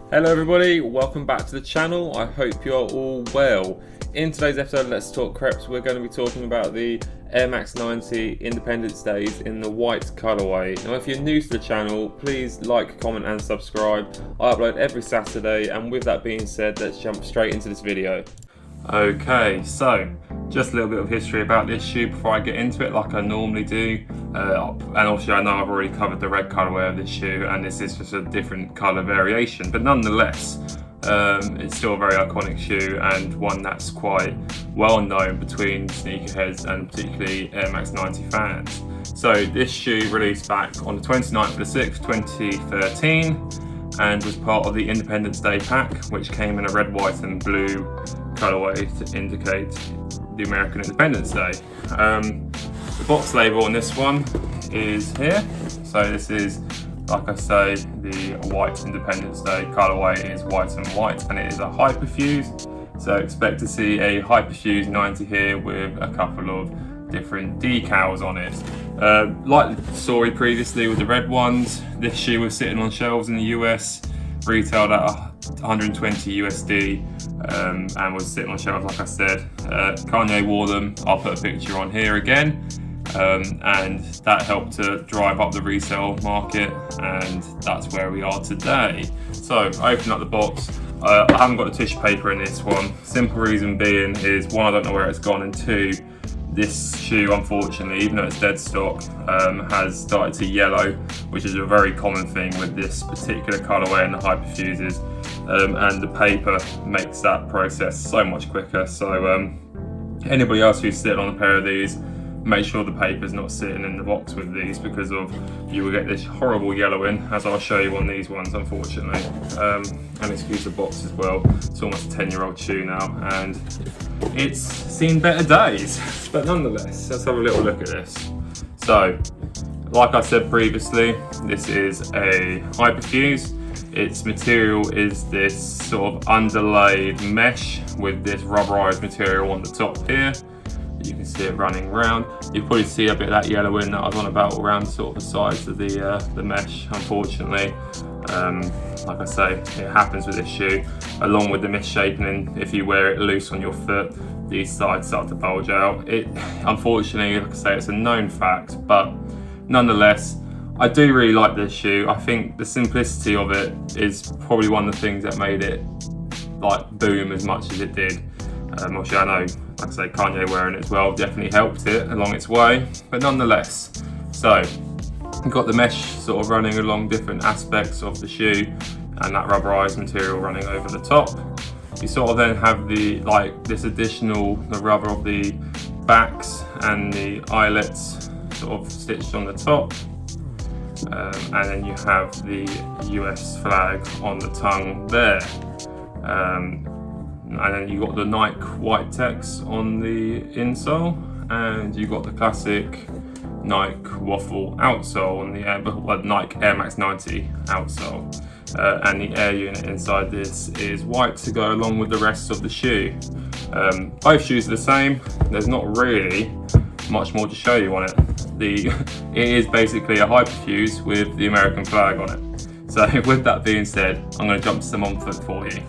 Hello everybody, welcome back to the channel. I hope you're all well. In today's episode, Let's Talk Creps, we're going to be talking about the Air Max 90 Independence Days in the white colourway. Now if you're new to the channel, please like, comment and subscribe. I upload every Saturday, and with that being said, let's jump straight into this video. Okay, so just a little bit of history about this shoe before I get into it like I normally do. And obviously I know I've already covered the red colourway of this shoe, and this is just a different colour variation, but nonetheless it's still a very iconic shoe and one that's quite well known between sneakerheads and particularly Air Max 90 fans. So this shoe released back on the 29th of the 6th, 2013, and was part of the Independence Day pack, which came in a red, white and blue colourway to indicate the American Independence Day. The box label on this one is here. So this is, like I say, the white Independence Day colourway is white and white, and it is a Hyperfuse. So expect to see a Hyperfuse 90 here with a couple of different decals on it. Like the story previously with the red ones, this shoe was sitting on shelves in the US, retailed at 120 USD, and was sitting on shelves like I said. Kanye wore them, I'll put a picture on here again, and that helped to drive up the resale market, and that's where we are today. So I open up the box. I haven't got the tissue paper in this one. Simple reason being is, one, I don't know where it's gone, and two, this shoe, unfortunately, even though it's dead stock, has started to yellow, which is a very common thing with this particular colourway and the Hyperfuses, and the paper makes that process so much quicker. So anybody else who's sitting on a pair of these, make sure the paper's not sitting in the box with these, because you will get this horrible yellowing, as I'll show you on these ones, unfortunately. And excuse the box as well, it's almost a 10-year-old shoe now, and it's seen better days. But nonetheless, let's have a little look at this. So, like I said previously, this is a Hyperfuse. Its material is this sort of underlaid mesh with this rubberized material on the top here. You can see it running around. You probably see a bit of that yellowing that I was on about around sort of the sides of the mesh, unfortunately. Like I say, it happens with this shoe, along with the misshapening. If you wear it loose on your foot, these sides start to bulge out. It, unfortunately, like I say, it's a known fact, but nonetheless, I do really like this shoe. I think the simplicity of it is probably one of the things that made it like boom as much as it did. Obviously I know, like I say, Kanye wearing it as well definitely helped it along its way, but nonetheless. So you've got the mesh sort of running along different aspects of the shoe, and that rubberized material running over the top. You sort of then have the this additional, the rubber of the backs and the eyelets sort of stitched on the top, and then you have the US flag on the tongue there. And then you got the Nike white text on the insole, and you got the classic Nike waffle outsole on the Nike Air Max 90 outsole. And the air unit inside this is white to go along with the rest of the shoe. Both shoes are the same. There's not really much more to show you on it. It is basically a Hyperfuse with the American flag on it. So with that being said, I'm going to jump to some on foot for you.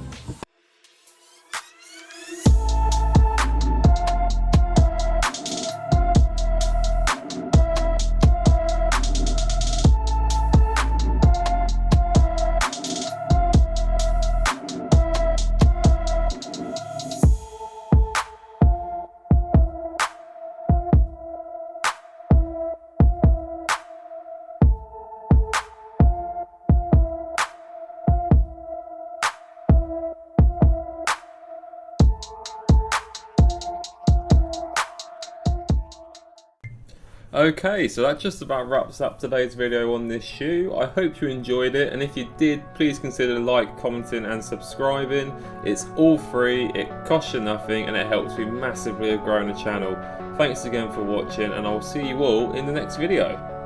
Okay, so that just about wraps up today's video on this shoe. I hope you enjoyed it, and if you did, please consider like, commenting and subscribing. It's all free, it costs you nothing, and it helps me massively of growing the channel. Thanks again for watching, and I'll see you all in the next video.